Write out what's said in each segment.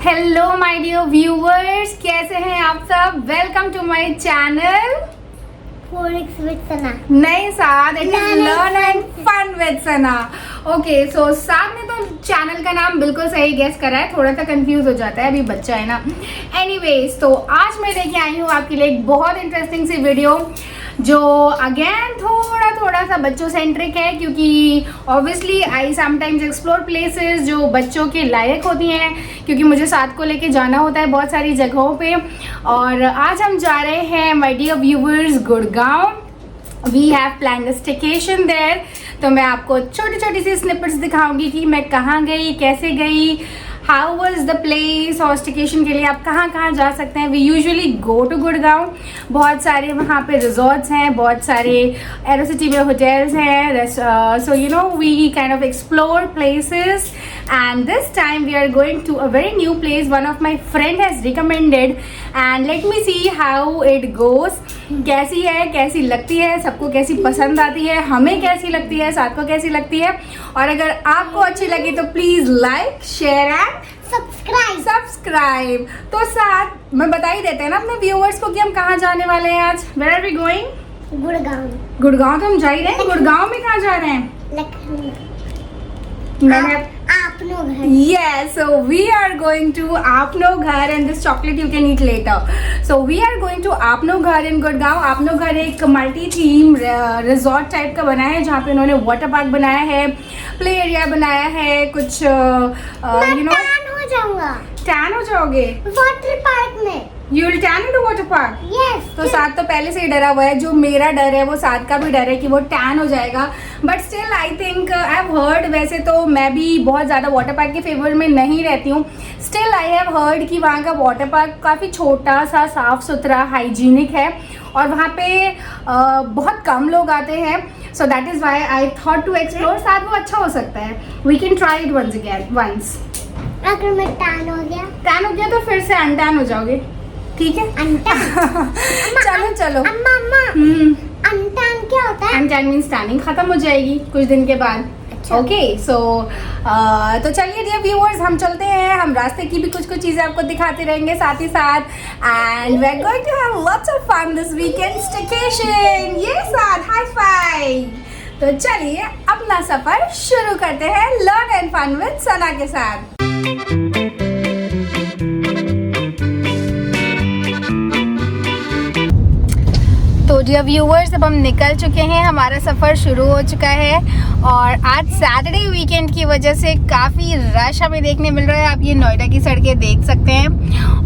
Hello my dear viewers, कैसे हैं आप सब। Welcome to my channel 4x with Sana। नहीं Saad, it is learn and fun with Sana. Okay, so Saad ने तो चैनल का नाम बिल्कुल सही गेस करा है, थोड़ा सा कंफ्यूज हो जाता है, अभी बच्चा है ना। एनीवेज, तो आज मैं लेके आई हूँ आपके लिए एक बहुत इंटरेस्टिंग सी वीडियो जो अगेन थोड़ा सा बच्चों सेंट्रिक है, क्योंकि obviously I sometimes explore places जो बच्चों के लायक होती हैं, क्योंकि मुझे साथ को लेके जाना होता है बहुत सारी जगहों पे। और आज हम जा रहे हैं my dear viewers Gurgaon. We have planned a staycation there. तो मैं आपको छोटी छोटी सी स्निपेट्स दिखाऊंगी कि मैं कहाँ गई, कैसे गई, हाउ वॉज द प्लेस। और स्टेकेशन के लिए आप कहाँ कहाँ जा सकते हैं। We usually go to Gurgaon. बहुत सारे वहाँ पे रिजॉर्ट्स हैं, बहुत सारे एरोसिटी में होटल्स हैं। So you know we kind of explore places and this time we are going to a very new place one of my friend has recommended and let me see how it goes। कैसी है, कैसी लगती है, सबको कैसी पसंद आती है, हमें कैसी लगती है, साथ को कैसी लगती है। और अगर आपको अच्छी लगी तो please like, share and subscribe. तो साथ में बता ही देते हैं ना अपने व्यूअर्स को कि हम कहाँ जाने वाले हैं आज। Where are we going? Gurgaon. Gurgaon तो हम जा ही रहे हैं। गुड़गांव में कहाँ जा रहे हैं? मैंने Yes, so we are going to Apno Ghar and this chocolate you can eat later. So we are going to Apno Ghar in Gurgaon। Apno Ghar एक मल्टी थीम रिजॉर्ट टाइप का बना है, जहाँ पे उन्होंने वाटर पार्क बनाया है, play area बनाया है, कुछ यू नो। टैन हो जाओगे वाटर पार्क में। You will tan into water park? Yes। तो साथ तो पहले से ही डरा हुआ है। जो मेरा डर है वो साथ का भी डर है कि वो टैन हो जाएगा। But still I think I have heard, वैसे तो मैं भी बहुत ज़्यादा वाटर पार्क के फेवर में नहीं रहती हूँ, स्टिल आई हैव हर्ड कि वहाँ का वाटर पार्क काफ़ी छोटा सा, साफ सुथरा, हाइजीनिक है और वहाँ पे बहुत कम लोग आते हैं। So that is why I thought to explore. साथ वो अच्छा हो सकता है। We can try it once. अगर मैं टैन हो गया तो फिर से अनटैन हो जाओगे, ठीक है? चलो अम्मा अनटैन क्या होता है? अनटैन मीन्स टैनिंग खत्म हो जाएगी कुछ दिन के बाद। ओके, सो तो चलिए डियर व्यूअर्स, हम चलते हैं। हम रास्ते की भी कुछ चीजें आपको दिखाते रहेंगे साथ ही साथ। And we are going to have lots of fun this weekend staycation. ये साथ हाई फाइव। तो चलिए अपना सफर शुरू करते हैं लर्न एंड फन विद सना के साथ। तो डियर व्यूवर्स, अब हम निकल चुके हैं, हमारा सफ़र शुरू हो चुका है और आज सैटरडे वीकेंड की वजह से काफ़ी रश हमें देखने मिल रहा है। आप ये नोएडा की सड़कें देख सकते हैं।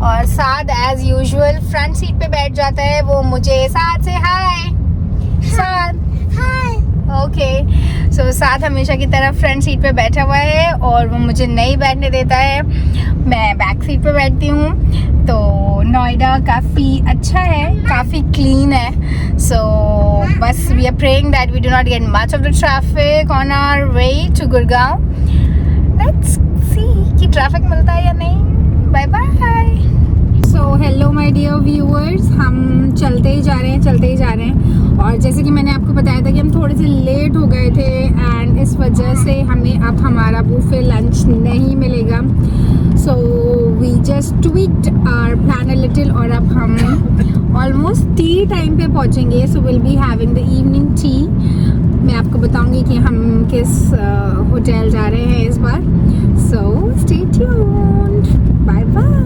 और साथ एज यूजुअल फ्रंट सीट पे बैठ जाता है वो। मुझे साथ से हाय ओके। सो साथ हमेशा की तरह फ्रंट सीट पे बैठा हुआ है और वो मुझे नहीं बैठने देता है। मैं बैक सीट पे बैठती हूँ। तो नोएडा काफ़ी अच्छा है, काफ़ी क्लीन है। सो बस we are praying that we do not get much of the traffic on our way to Gurgaon. Let's see कि ट्रैफिक मिलता है या नहीं। Bye bye. So hello my dear viewers, हम चलते ही जा रहे हैं। और जैसे कि मैंने आपको बताया था कि हम थोड़े से लेट हो गए थे एंड इस वजह से हमें अब हमारा बुफे लंच नहीं मिलेगा। So we just tweaked our plan a little और अब हम ऑलमोस्ट टी टाइम पे पहुंचेंगे। So will be having the evening tea. मैं आपको बताऊंगी कि हम किस होटल जा रहे हैं इस बार। So stay tuned. Bye bye.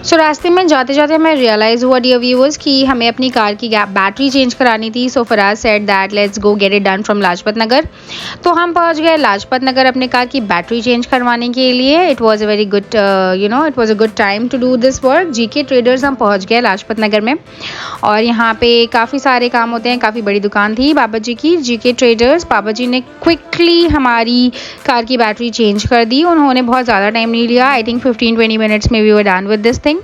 So रास्ते में जाते जाते हमें रियलाइज़ हुआ डियर व्यूअर्स कि हमें अपनी कार की बैटरी चेंज करानी थी। So Faraz said that let's go get it done from Lajpat Nagar. तो हम पहुंच गए लाजपत नगर अपने कार की बैटरी चेंज करवाने के लिए। It was a very good it was a good time to do this work. GK traders हम पहुंच गए लाजपत नगर में और यहाँ पे काफ़ी सारे काम होते हैं। काफ़ी बड़ी दुकान थी बाबा जी की, जीके ट्रेडर्स। बाबा जी ने क्विकली हमारी कार की बैटरी चेंज कर दी। उन्होंने बहुत ज़्यादा टाइम नहीं लिया। आई थिंक 15-20 मिनट्स में we were done with this thing.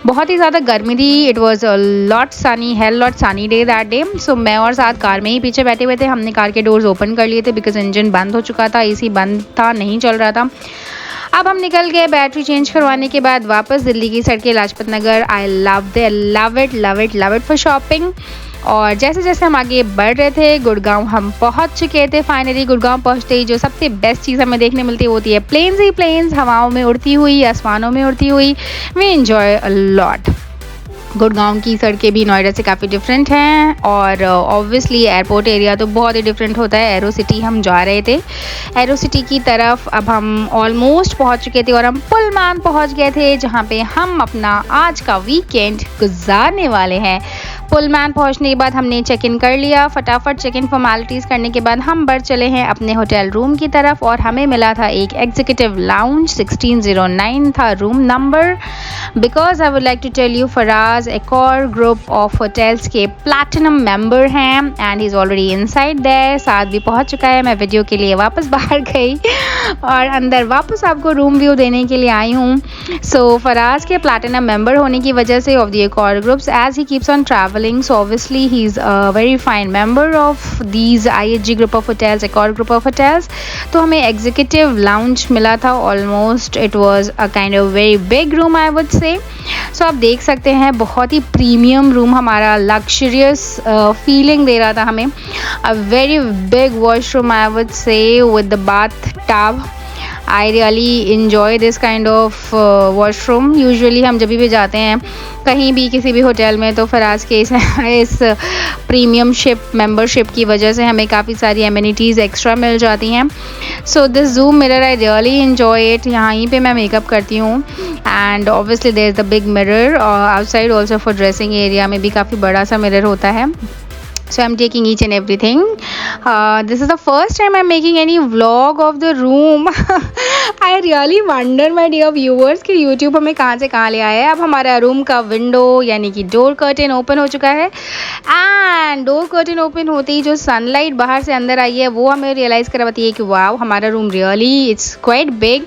बहुत ही ज़्यादा गर्मी थी। It was lot sunny day that day. So मैं और साथ कार में ही पीछे बैठे हुए थे। हमने कार के डोर्स ओपन कर लिए थे बिकॉज इंजन बंद हो चुका था, एसी बंद था, नहीं चल रहा था। अब हम निकल गए बैटरी चेंज करवाने के बाद वापस दिल्ली की सड़कें, Lajpat Nagar. I love it for shopping. और जैसे जैसे हम आगे बढ़ रहे थे गुड़गांव हम पहुंच चुके थे। फाइनली गुड़गांव पहुंचते ही जो सबसे बेस्ट चीज़ हमें देखने मिलती है होती है प्लेन्स ही प्लेन्स, हवाओं में उड़ती हुई, आसमानों में उड़ती हुई। We enjoy a lot. Gurgaon की सड़कें भी नोएडा से काफ़ी डिफरेंट हैं और ऑब्वियसली एयरपोर्ट एरिया तो बहुत ही डिफरेंट होता है। एरो सिटी हम जा रहे थे, एरो सिटी की तरफ अब हम ऑलमोस्ट पहुंच चुके थे और हम पुलमान पहुंच गए थे जहां पे हम अपना आज का वीकेंड गुजारने वाले हैं। पुलमान पहुंचने के बाद हमने चेक इन कर लिया, फटाफट चेक इन फॉर्मेलिटीज़ करने के बाद हम बढ़ चले हैं अपने होटल रूम की तरफ और हमें मिला था एक एग्जीक्यूटिव लाउंज, 1609 था room number. Because I would like to tell you Faraz Accor group of hotels के प्लैटिनम मेंबर हैं and he is already inside there. Saad भी पहुंच चुका है, मैं वीडियो के लिए वापस बाहर गई और अंदर वापस आपको रूम व्यू देने के लिए आई हूँ। सो फराज के प्लैटिनम मेंबर होने की वजह से of the Accor groups as he keeps on travelling, so obviously he's a very fine member of these IHG group of hotels, Accor group of hotels. तो हमें executive lounge मिला था, almost it was a kind of very big room I would say. So आप देख सकते हैं बहुत ही premium room, हमारा luxurious feeling दे रहा था हमें। A very big washroom I would say with the bathtub. I really enjoy this kind of washroom. Usually हम जब भी जाते हैं कहीं भी किसी भी होटल में तो फराज के इस प्रीमियम शिप मेंबरशिप की वजह से हमें काफ़ी सारी एमिनिटीज़ एक्स्ट्रा मिल जाती हैं। So this zoom mirror I really enjoy it. यहीं पे मैं मेकअप करती हूँ and obviously there is the big mirror outside also for dressing area में भी काफ़ी बड़ा सा मिरर होता है। So I'm taking each and everything. This is the first time I'm making any vlog of the room. I really wonder my dear viewers कि YouTube हमें कहाँ से कहाँ ले आया है। अब हमारा रूम का विंडो यानी कि डोर कर्टेन ओपन हो चुका है एंड डोर कर्टेन ओपन होते ही जो सनलाइट बाहर से अंदर आई है वो हमें रियलाइज़ करवाती है कि वाओ हमारा room really it's quite big.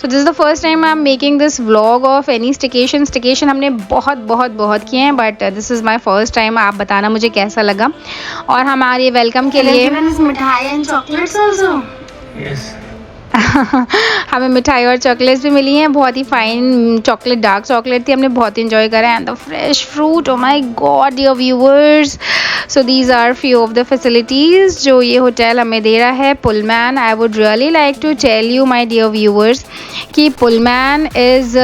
So this is the first time I am making this vlog of any staycation हमने बहुत किए हैं but this is my first time. आप बताना मुझे कैसा लगा। और हमारे वेलकम के लिए मिठाई एंड चॉकलेट्स आल्सो। हमें मिठाई और चॉकलेट्स भी मिली हैं, बहुत ही फाइन चॉकलेट, डार्क चॉकलेट थी, हमने बहुत इंजॉय करा and the fresh fruit, oh my god dear viewers. So these are few of the facilities जो ये होटल हमें दे रहा है Pullman. I would really like to tell you my dear viewers कि Pullman is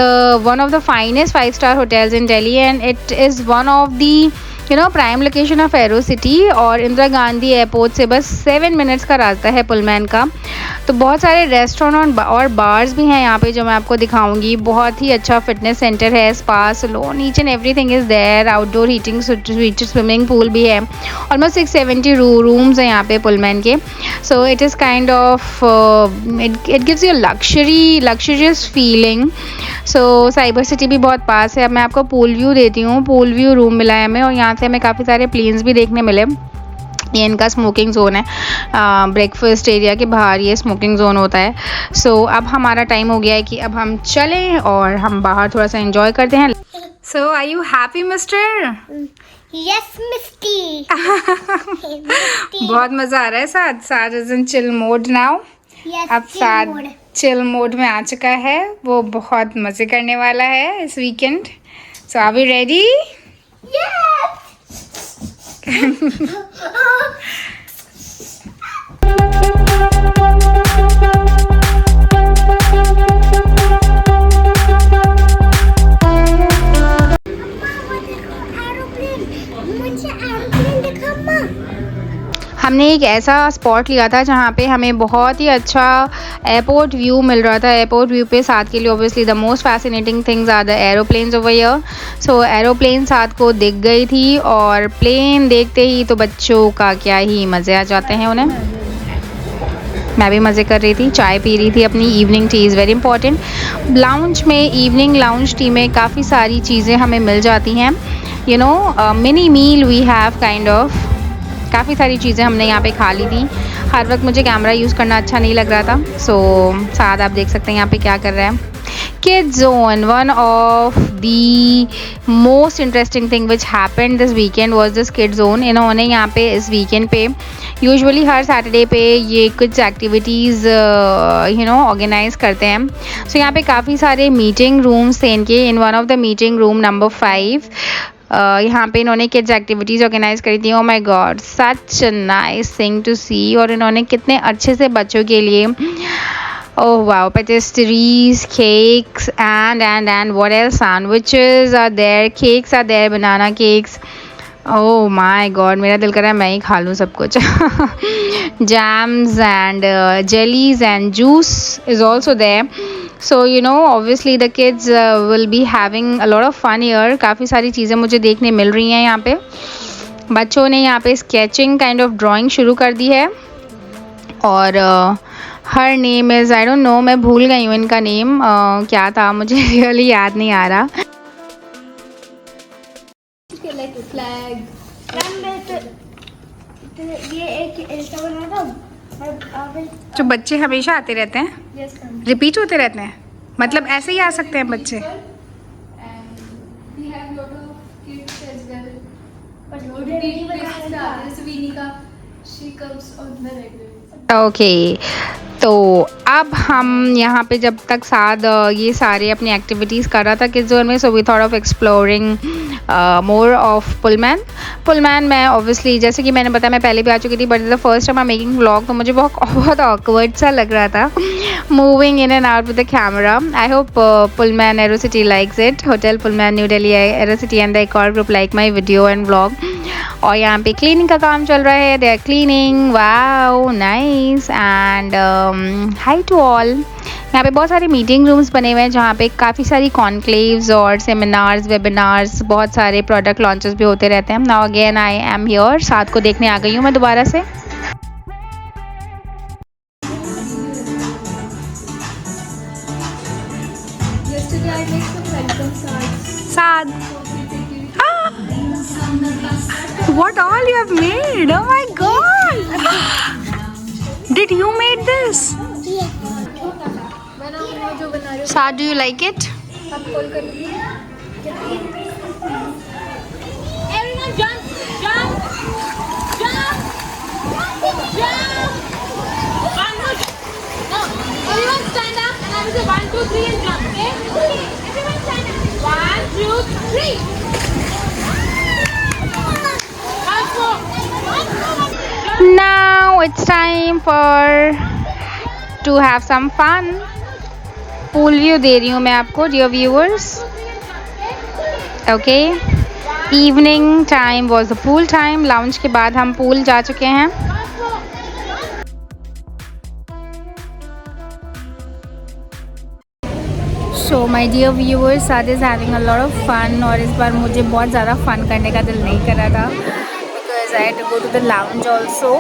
one of the finest 5-star hotels in Delhi and it is one of the prime location of arrow city और Indira Gandhi airport से बस 7 minutes का रास्ता है पुलमान का। तो बहुत सारे रेस्टोरेंट और बार्स भी हैं यहाँ पे जो मैं आपको दिखाऊंगी। बहुत ही अच्छा फिटनेस सेंटर है, spa, salon, each and everything is there. Outdoor heating swimming pool भी है। ऑलमोस्ट 670 रूम्स हैं यहाँ पे पुलमान के। So it is kind of it gives you luxurious feeling. So cyber city भी बहुत पास है। अब मैं आपको पूल व्यू देती हूँ। पूल व्यू रूम मिला है हमें और यहाँ से हमें काफ़ी सारे प्लेन्स भी देखने मिले। ये इनका स्मोकिंग जोन है, ब्रेकफास्ट एरिया के बाहर ये स्मोकिंग जोन होता है। सो अब हमारा टाइम हो गया है कि अब हम चलें और हम बाहर थोड़ा सा एंजॉय करते हैं। So are you happy mister? Yes Misty. बहुत मज़ा आ रहा है। Saad is in chill mode now. अब साथ चिल मोड में आ चुका है, वो बहुत मज़े करने वाला है इस weekend. So are we ready? हमने एक ऐसा स्पॉट लिया था जहाँ पे हमें बहुत ही अच्छा एयरपोर्ट व्यू मिल रहा था। एयरपोर्ट व्यू पे साथ के लिए obviously the most fascinating things are the aeroplanes over here. So aeroplane साथ को दिख गई थी और प्लेन देखते ही तो बच्चों का क्या ही मज़े आ जाते हैं उन्हें। मैं भी मज़े कर रही थी, चाय पी रही थी अपनी। Evening tea is very important. Lounge में इवनिंग लाउंज टी में काफ़ी सारी चीज़ें हमें मिल जाती हैं। Mini meal we have kind of, काफ़ी सारी चीज़ें हमने यहाँ पे खा ली थी। हर वक्त मुझे कैमरा यूज़ करना अच्छा नहीं लग रहा था। सो साथ आप देख सकते हैं यहाँ पे क्या कर रहा है। Kids Zone, one of the most interesting thing which happened this weekend was this Kids Zone. इन्होंने यहाँ पे इस वीकेंड पे यूजुअली हर सैटरडे पे ये कुछ एक्टिविटीज़ ऑर्गेनाइज करते हैं। सो यहाँ पे काफ़ी सारे मीटिंग रूम्स थे इनके। In one of the meeting room number 5 यहाँ पे इन्होंने किड्स एक्टिविटीज़ ऑर्गेनाइज करी थी। Oh my god, such nice thing to see. और इन्होंने कितने अच्छे से बच्चों के लिए oh wow, pastries, cakes and what else, sandwiches are there, cakes are there, banana cakes. Oh my god, मेरा दिल कर रहा है मैं ही खा लूँ सब कुछ। Jams and jellies and juice is also there. So you know, obviously the kids will be having a lot of fun here. काफ़ी सारी चीज़ें मुझे देखने मिल रही हैं यहाँ पे। बच्चों ने यहाँ पे स्केचिंग काइंड ऑफ ड्राइंग शुरू कर दी है। और her name is, I don't know, मैं भूल गई हूँ इनका नेम क्या था, मुझे रियली याद नहीं आ रहा। जो बच्चे हमेशा आते रहते हैं, रिपीट होते रहते हैं, मतलब ऐसे ही आ सकते हैं बच्चे। ओके तो अब हम यहाँ पे जब तक साथ ये सारे अपनी एक्टिविटीज़ कर रहा था किड्स जोन में, so we thought of exploring more of Pullman. मैं ऑब्वियसली, जैसे कि मैंने बताया, मैं पहले भी आ चुकी थी, but the first time I making vlog, तो मुझे बहुत ऑकवर्ड सा लग रहा था moving in and out with the camera. I hope Pullman Aerocity likes it. Hotel Pullman New Delhi Aerocity and the Accor group like my video and vlog. और यहाँ पे क्लीनिंग का काम चल रहा है, they are cleaning, wow nice. And hi to all. यहाँ पे बहुत सारे मीटिंग रूम्स बने हुए हैं जहाँ पे काफ़ी सारी कॉन्क्लेव्स और सेमिनार्स, वेबिनार्स, बहुत सारे प्रोडक्ट लॉन्चेस भी होते रहते हैं। Now again I am here, साथ को देखने आ गई हूँ मैं दोबारा से। साद, what all you have made? Oh my god! Did you made this? Saad, do you like it? Everyone jump, jump, jump, jump. One more. No, everyone stand up and I will say 1, 2, 3 and jump. Okay? Everyone stand up. 1, 2, 3. Now it's time to have some fun. Pool view दे रही हूँ मैं आपको dear viewers. Okay, evening time was the pool time. Lounge के बाद हम pool जा चुके हैं। So my dear viewers, Saad is having a lot of fun. और इस बार मुझे बहुत ज़्यादा फन करने का दिल नहीं कर रहा था, because I had to go to the lounge also.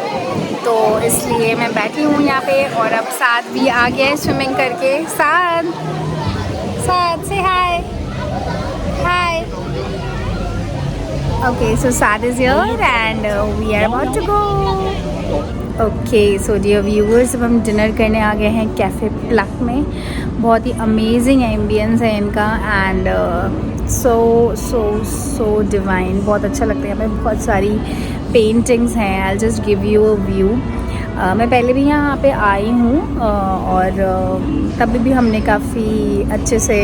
तो इसलिए मैं बैठी हूँ यहाँ पे। और अब साद भी आ गया है स्विमिंग करके। साद से hi hi. Okay, so Saad is here and we are about to go. Okay, so dear viewers, अब हम डिनर करने आ गए हैं कैफ़े प्लक में। बहुत ही अमेजिंग एम्बियंस है इनका एंड सो डिवाइन। बहुत अच्छा लगता है। यहाँ पे बहुत सारी पेंटिंग्स हैं। I just give you a view. मैं पहले भी यहाँ पे आई हूँ और तभी भी हमने काफ़ी अच्छे से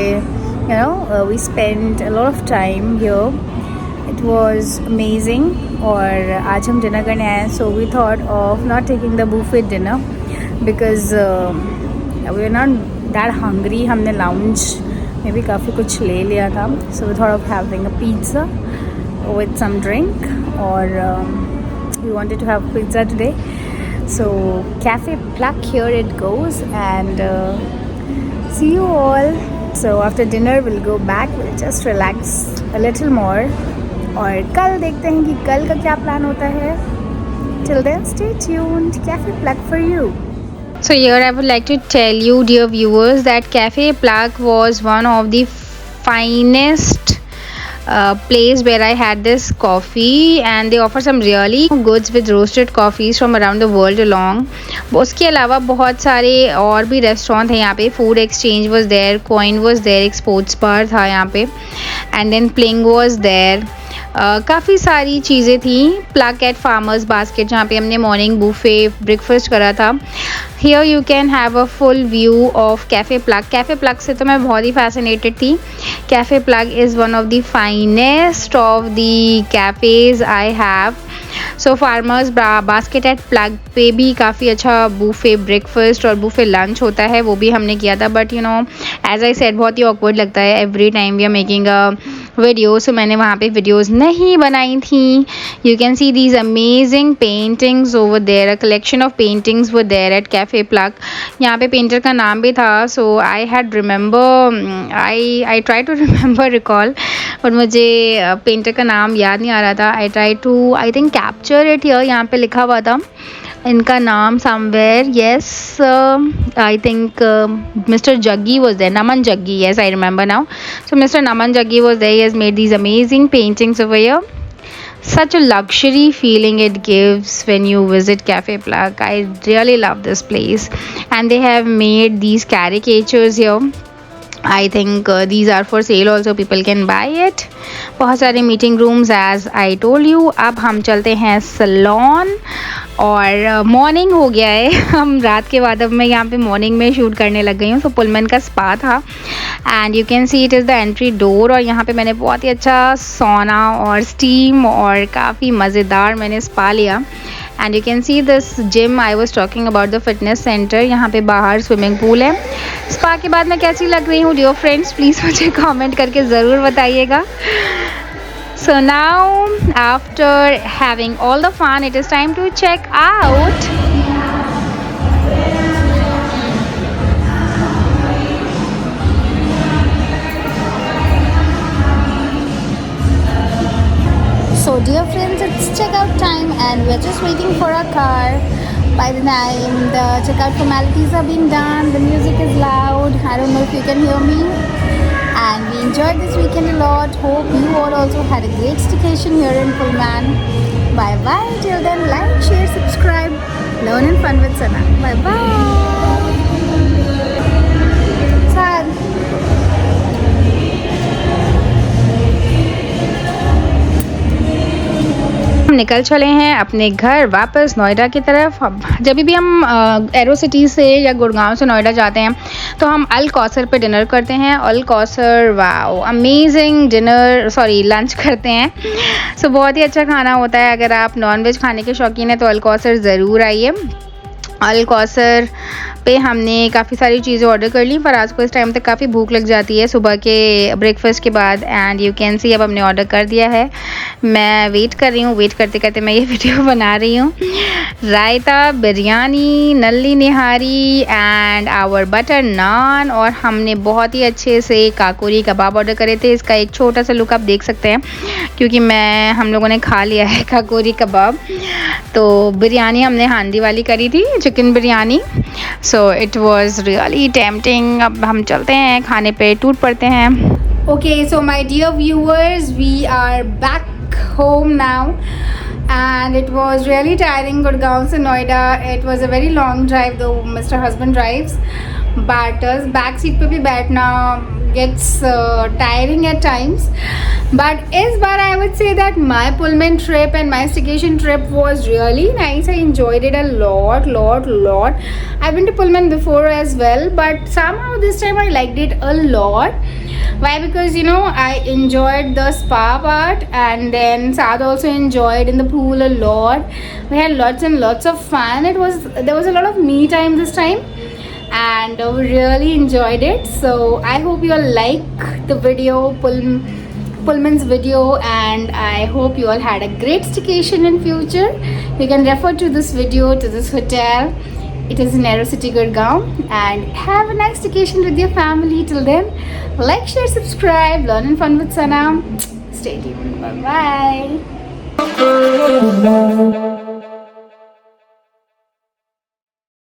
we spend a lot of time here. It was amazing. और आज हम डिनर करने आए हैं, so we thought of not taking the buffet dinner because we are not that hungry. हमने लाउंज में भी काफ़ी कुछ ले लिया था, so we thought of having a pizza with some drink, or we wanted to have pizza today. So Cafe Pluk, here it goes, and see you all. So after dinner we'll go back, we'll just relax a little more. और कल देखते हैं कि कल का क्या plan होता है। Till then stay tuned. Cafe Pluk for you. So here I would like to tell you, dear viewers, that Cafe Pluk was one of the finest place where I had this coffee, and they offer some really goods with roasted coffees from around the world along. उसके अलावा बहुत सारे और भी restaurant हैं यहाँ पे। Food exchange was there, Coin was there, एक स्पोर्ट्स बार था यहाँ पे, and then Pling was there. काफ़ी सारी चीज़ें थी। प्लग एट फार्मर्स बास्केट जहाँ पे हमने मॉर्निंग बुफे ब्रेकफास्ट करा था। Here you can have a full view of Cafe Plug. Cafe Plug से तो मैं बहुत ही फैसिनेटेड थी। Cafe Plug is one of the finest of the cafes I have. So Farmers Basket at Plug पे भी काफ़ी अच्छा बुफे ब्रेकफास्ट और बुफे लंच होता है, वो भी हमने किया था। But you know as I said बहुत ही ऑकवर्ड लगता है every time we are making a video, so मैंने वहाँ पे वीडियोस नहीं बनाई थी। You can see these amazing paintings over there, a collection of paintings were there at cafe Plug. यहाँ पे पेंटर का नाम भी था, so I had remember I try to remember recall, but मुझे पेंटर का नाम याद नहीं आ रहा था। I try to I think capture it here, यहाँ पे लिखा हुआ था इनका नाम somewhere. Yes I think Mr. Jaggi was there, Naman Jaggi, yes I remember now. So Mr. Naman Jaggi was there. He has made these amazing paintings over here. Such a luxury feeling it gives when you visit Cafe Plug. I really love this place, and they have made these caricatures here. I think these are for sale also, people can buy it. बहुत सारे meeting rooms as I told you. अब हम चलते हैं salon, और morning हो गया है। हम रात के बाद अब मैं यहाँ पे मॉर्निंग में शूट करने लग गई हूँ। तो पुलमैन का स्पा था, and you can see it is the entry door. और यहाँ पे मैंने बहुत ही अच्छा सोना और स्टीम और काफ़ी मज़ेदार मैंने स्पा लिया। And you can see this gym I was talking about the fitness centre. यहाँ पे बाहर स्विमिंग पूल है। स्पा के बाद मैं कैसी लग रही हूँ डियर फ्रेंड्स, प्लीज़ मुझे कमेंट करके ज़रूर बताइएगा। So now after having all the fun, it is time to check out. So dear friends, it's checkout time and we're just waiting for our car. By the time the checkout formalities are being done, the music is loud. I don't know if you can hear me. And we enjoyed this weekend a lot. Hope you all also had a great staycation here in Pullman. Bye bye. Till then, like, share, subscribe. Learn and fun with Sana. Bye bye. Sad. हम निकल चले हैं अपने घर वापस नोएडा की तरफ। अब जब भी हम एरो सिटी से या गुड़गांव से नोएडा जाते हैं तो हम अल कौसर पे डिनर करते हैं। Al Kauser wow amazing dinner sorry lunch करते हैं। सो बहुत ही अच्छा खाना होता है। अगर आप नॉनवेज खाने के शौकीन हैं तो अल कौसर ज़रूर आइए। अल कौसर पे हमने काफ़ी सारी चीज़ें ऑर्डर कर ली, पर आज को इस टाइम तक काफ़ी भूख लग जाती है सुबह के ब्रेकफास्ट के बाद। एंड यू कैन सी अब हमने ऑर्डर कर दिया है। मैं वेट कर रही हूँ, वेट करते करते मैं ये वीडियो बना रही हूँ। रायता, बिरयानी, नल्ली निहारी एंड आवर बटर नान, और हमने बहुत ही अच्छे से काकोरी कबाब ऑर्डर करे थे। इसका एक छोटा सा लुक आप देख सकते हैं क्योंकि हम लोगों ने खा लिया है काकोरी कबाब। तो बिरयानी हमने हांडी वाली करी थी, chicken biryani. So it was really tempting. अब हम चलते हैं खाने पे टूट पड़ते हैं। Okay, so my dear viewers, we are back home now, and it was really tiring. Gurgaon to Noida, it was a very long drive though Mr. Husband drives, but back seat पे भी बैठना gets tiring at times. But इस बार I would say that my Pullman trip and my staycation trip was really nice. I enjoyed it a lot. I've been to Pullman before as well, but somehow this time I liked it a lot. Why? Because you know I enjoyed the spa part, and then Saad also enjoyed in the pool a lot. We had lots and lots of fun. There was a lot of me time this time, and we really enjoyed it. So I hope you all like the video, Pullman's video, and I hope you all had a great staycation in future. You can refer to this video, to this hotel. It is in Aero City, Gurgaon, and have a nice staycation with your family. Till then, like, share, subscribe, learn and fun with Sana. Stay tuned. Bye bye.